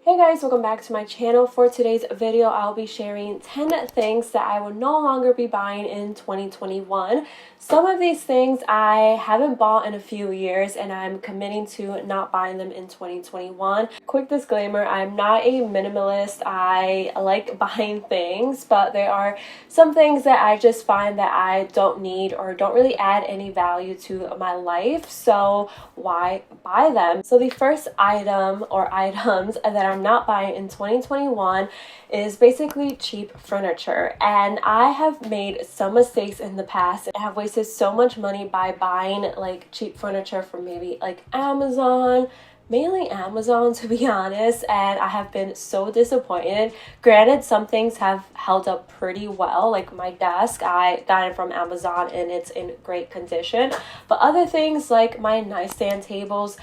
Hey guys, welcome back to my channel. For today's video, I'll be sharing 10 things that I will no longer be buying in 2021. Some of these things I haven't bought in a few years and I'm committing to not buying them in 2021. Quick disclaimer, I'm not a minimalist. I like buying things, but there are some things that I just find that I don't need or don't really add any value to my life, so why buy them? So the first item or items that I'm not buying in 2021 is basically cheap furniture. And I have made some mistakes in the past. I have wasted so much money by buying like cheap furniture from maybe like Amazon, mainly Amazon to be honest, and I have been so disappointed. Granted, some things have held up pretty well, like my desk, I got it from Amazon and it's in great condition, but other things like my nightstand tables,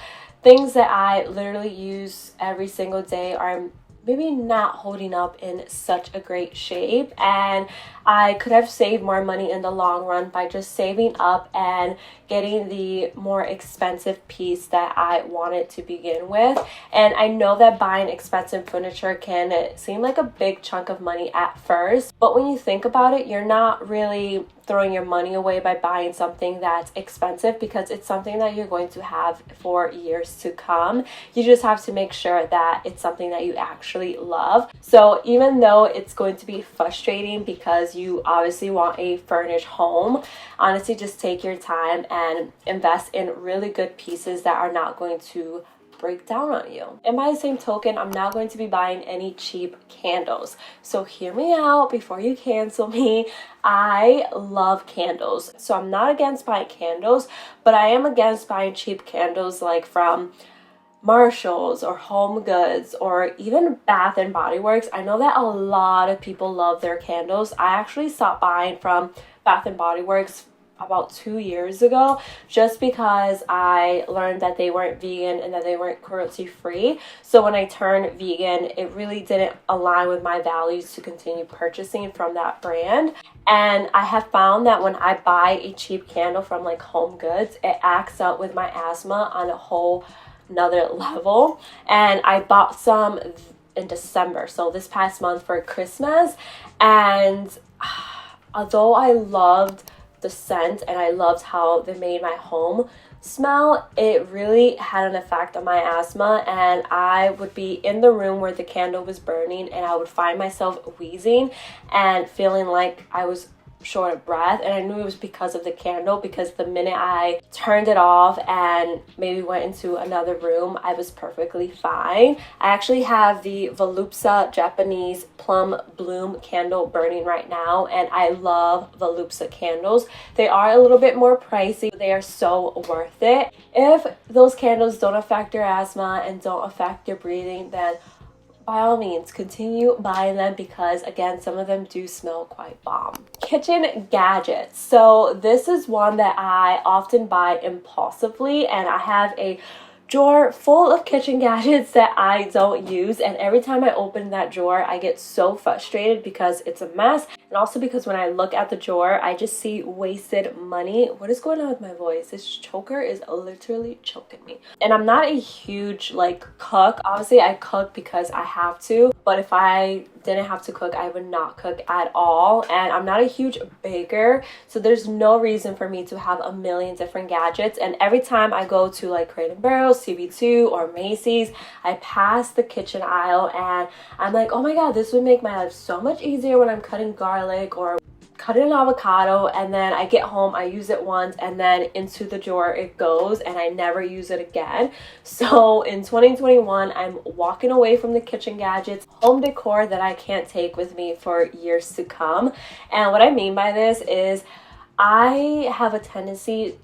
things that I literally use every single day are maybe not holding up in such a great shape, and I could have saved more money in the long run by just saving up and getting the more expensive piece that I wanted to begin with. And I know that buying expensive furniture can seem like a big chunk of money at first, but when you think about it, you're not really throwing your money away by buying something that's expensive, because it's something that you're going to have for years to come. You just have to make sure that it's something that you actually love. So even though it's going to be frustrating because you obviously want a furnished home, honestly just take your time and invest in really good pieces that are not going to break down on you. And by the same token, I'm not going to be buying any cheap candles. So hear me out before you cancel me. I love candles. So I'm not against buying candles, but I am against buying cheap candles like from Marshalls or Home Goods or even Bath and Body Works. I know that a lot of people love their candles. I actually stopped buying from Bath and Body Works about 2 years ago just because I learned that they weren't vegan and that they weren't cruelty free. So when I turned vegan, it really didn't align with my values to continue purchasing from that brand. And I have found that when I buy a cheap candle from like Home Goods, it acts up with my asthma on a whole another level. And I bought some in December, so this past month for Christmas, and although I loved the scent and I loved how they made my home smell, it really had an effect on my asthma, and I would be in the room where the candle was burning and I would find myself wheezing and feeling like I was short of breath. And I knew it was because of the candle, because the minute I turned it off and maybe went into another room, I was perfectly fine. I actually have the Volupsa Japanese Plum Bloom candle burning right now, and I love Volupsa candles. They are a little bit more pricey, but they are so worth it. If those candles don't affect your asthma and don't affect your breathing, then by all means, continue buying them, because again, some of them do smell quite bomb. Kitchen gadgets. So this is one that I often buy impulsively, and I have a drawer full of kitchen gadgets that I don't use, and every time I open that drawer I get so frustrated because it's a mess, and also because when I look at the drawer I just see wasted money. What is going on with my voice? This choker is literally choking me. And I'm not a huge like cook. Obviously I cook because I have to, but if I didn't have to cook, I would not cook at all. And I'm not a huge baker, so there's no reason for me to have a million different gadgets. And every time I go to like Crate & Barrel, CB2 or Macy's, I pass the kitchen aisle and I'm like, oh my god, this would make my life so much easier when I'm cutting garlic or cutting an avocado. And then I get home, I use it once, and then into the drawer it goes and I never use it again. So in 2021, I'm walking away from the kitchen gadgets, home decor that I can't take with me for years to come. And what I mean by this is I have a tendency,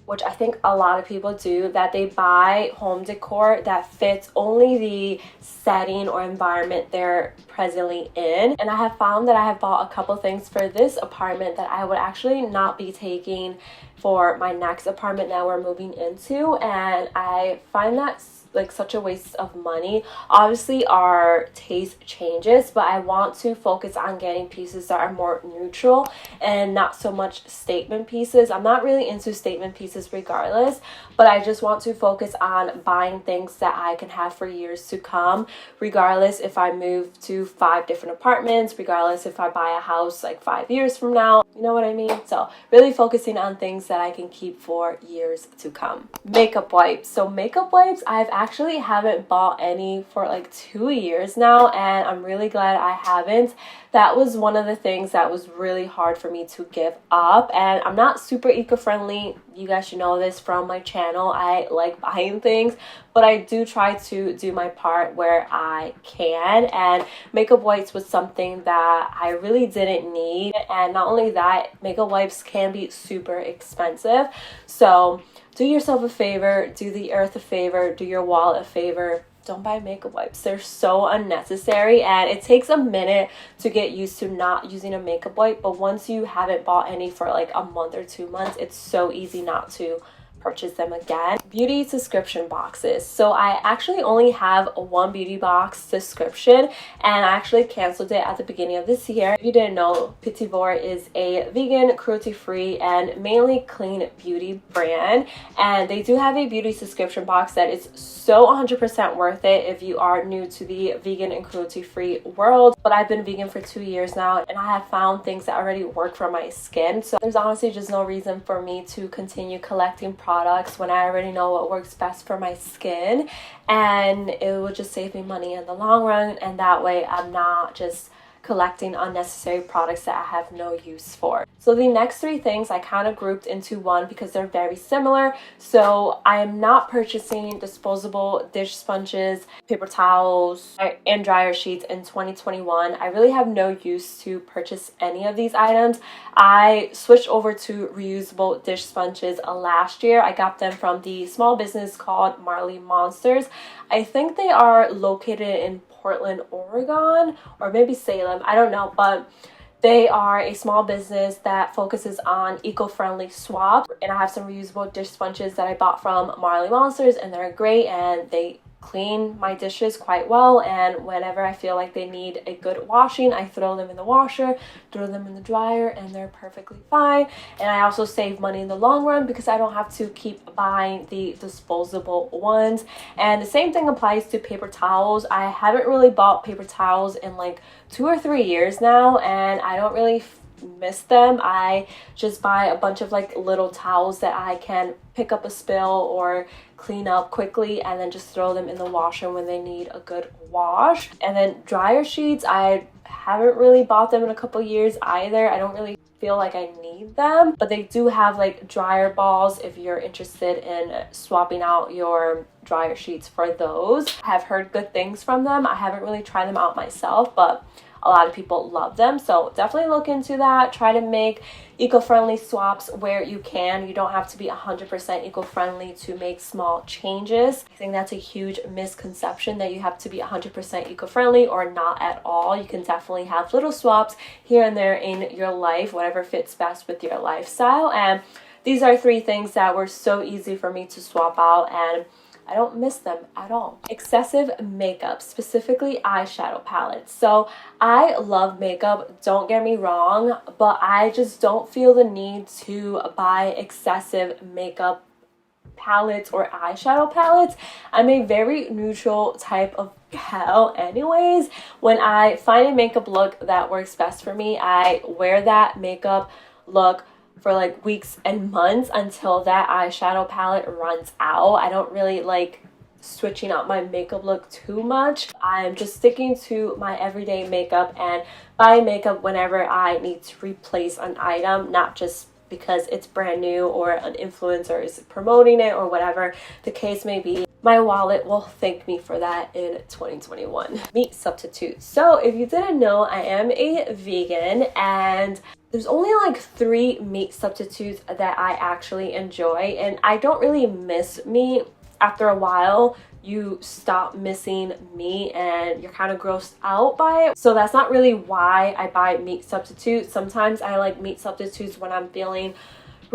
which I think a lot of people do, that they buy home decor that fits only the setting or environment they're presently in. And I have found that I have bought a couple things for this apartment that I would actually not be taking for my next apartment that we're moving into, and I find that like such a waste of money. Obviously our taste changes, but I want to focus on getting pieces that are more neutral and not so much statement pieces. I'm not really into statement pieces regardless, but I just want to focus on buying things that I can have for years to come, regardless if I move to 5 different apartments, regardless if I buy a house like 5 years from now, you know what I mean? So really focusing on things that I can keep for years to come. Makeup wipes. So makeup wipes, I've actually haven't bought any for like 2 years now, and I'm really glad I haven't. That was one of the things that was really hard for me to give up, and I'm not super eco-friendly. You guys should know this from my channel. I like buying things, but I do try to do my part where I can, and makeup wipes was something that I really didn't need. And not only that, makeup wipes can be super expensive, so do yourself a favor, do the earth a favor, do your wallet a favor. Don't buy makeup wipes. They're so unnecessary, and it takes a minute to get used to not using a makeup wipe, but once you haven't bought any for like a month or 2 months, it's so easy not to purchase them again. Beauty subscription boxes. So I actually only have one beauty box subscription, and I actually canceled it at the beginning of this year. If you didn't know, Pitivore is a vegan, cruelty-free, and mainly clean beauty brand, and they do have a beauty subscription box that is so 100% worth it if you are new to the vegan and cruelty-free world. But I've been vegan for 2 years now, and I have found things that already work for my skin, so there's honestly just no reason for me to continue collecting products when I already know what works best for my skin, and it will just save me money in the long run, and that way I'm not just collecting unnecessary products that I have no use for. So the next 3 things I kind of grouped into one because they're very similar. So I am not purchasing disposable dish sponges, paper towels, and dryer sheets in 2021. I really have no use to purchase any of these items. I switched over to reusable dish sponges last year. I got them from the small business called Marley Monsters. I think they are located in Portland, Oregon, or maybe Salem, I don't know, but they are a small business that focuses on eco-friendly swaps, and I have some reusable dish sponges that I bought from Marley Monsters, and they're great, and they clean my dishes quite well, and whenever I feel like they need a good washing, I throw them in the washer, throw them in the dryer, and they're perfectly fine. And I also save money in the long run because I don't have to keep buying the disposable ones. And the same thing applies to paper towels. I haven't really bought paper towels in like 2 or 3 years now, and I don't really miss them. I just buy a bunch of like little towels that I can pick up a spill or clean up quickly, and then just throw them in the washer when they need a good wash. And then dryer sheets, I haven't really bought them in a couple years either. I don't really feel like I need them, but they do have like dryer balls if you're interested in swapping out your dryer sheets for those. I have heard good things from them. I haven't really tried them out myself, but a lot of people love them, so definitely look into that. Try to make eco-friendly swaps where you can. You don't have to be 100% eco-friendly to make small changes. I think that's a huge misconception, that you have to be 100% eco-friendly or not at all. You can definitely have little swaps here and there in your life, whatever fits best with your lifestyle. And these are 3 things that were so easy for me to swap out, and I don't miss them at all. Excessive makeup, specifically eyeshadow palettes. So I love makeup, don't get me wrong, but I just don't feel the need to buy excessive makeup palettes or eyeshadow palettes. I'm a very neutral type of gal anyways. When I find a makeup look that works best for me, I wear that makeup look for like weeks and months until that eyeshadow palette runs out. I don't really like switching up my makeup look too much. I'm just sticking to my everyday makeup and buy makeup whenever I need to replace an item, not just because it's brand new or an influencer is promoting it or whatever the case may be. My wallet will thank me for that in 2021. Meat substitutes. So if you didn't know, I am a vegan, and there's only like 3 meat substitutes that I actually enjoy, and I don't really miss meat. After a while, you stop missing meat and you're kind of grossed out by it. So that's not really why I buy meat substitutes. Sometimes I like meat substitutes when I'm feeling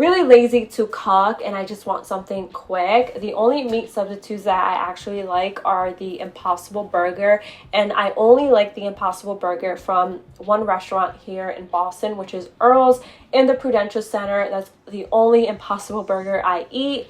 really lazy to cook and I just want something quick, the only meat substitutes that I actually like are the Impossible Burger, and I only like the Impossible Burger from one restaurant here in Boston, which is Earl's in the Prudential Center. That's the only Impossible Burger I eat.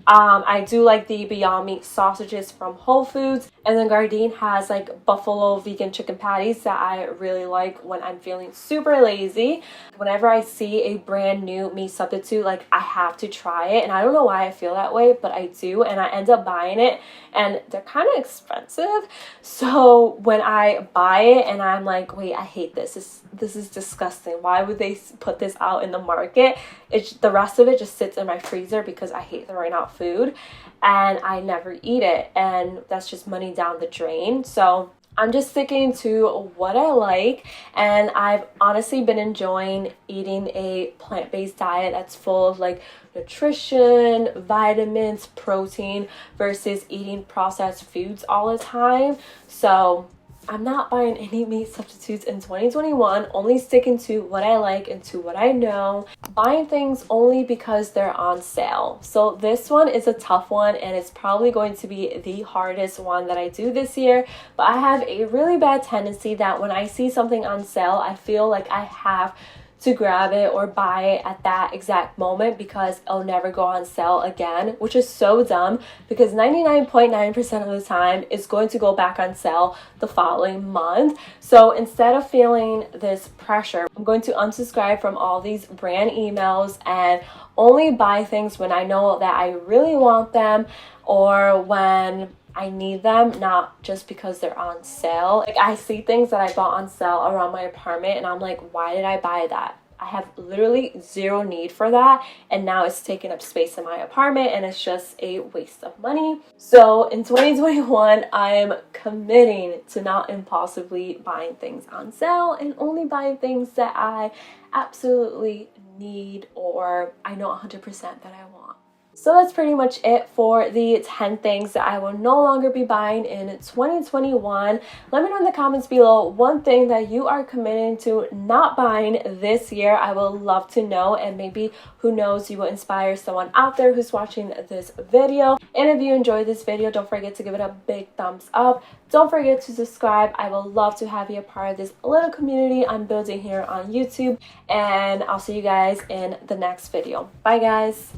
I do like the Beyond Meat sausages from Whole Foods, and then Gardein has like buffalo vegan chicken patties that I really like when I'm feeling super lazy. Whenever I see a brand new meat substitute, like I have to try it, and I don't know why I feel that way, but I do, and I end up buying it, and they're kind of expensive. So when I buy it and I'm like, wait, I hate this. This is disgusting. Why would they put this out in the market? The rest of it just sits in my freezer because I hate throwing out food and I never eat it, and that's just money down the drain. So I'm just sticking to what I like, and I've honestly been enjoying eating a plant-based diet that's full of like nutrition, vitamins, protein, versus eating processed foods all the time. So I'm not buying any meat substitutes in 2021, only sticking to what I like and to what I know. Buying things only because they're on sale. So this one is a tough one, and it's probably going to be the hardest one that I do this year. But I have a really bad tendency that when I see something on sale, I feel like I have to grab it or buy it at that exact moment because it'll never go on sale again, which is so dumb because 99.9% of the time it's going to go back on sale the following month. So instead of feeling this pressure, I'm going to unsubscribe from all these brand emails and only buy things when I know that I really want them or when I need them, not just because they're on sale. Like I see things that I bought on sale around my apartment and I'm like, why did I buy that? I have literally zero need for that, and now it's taking up space in my apartment and it's just a waste of money. So in 2021, I'm committing to not impulsively buying things on sale and only buying things that I absolutely need or I know 100% that I want. So that's pretty much it for the 10 things that I will no longer be buying in 2021. Let me know in the comments below one thing that you are committing to not buying this year. I will love to know, and maybe, who knows, you will inspire someone out there who's watching this video. And if you enjoyed this video, don't forget to give it a big thumbs up. Don't forget to subscribe. I will love to have you a part of this little community I'm building here on YouTube. And I'll see you guys in the next video. Bye guys.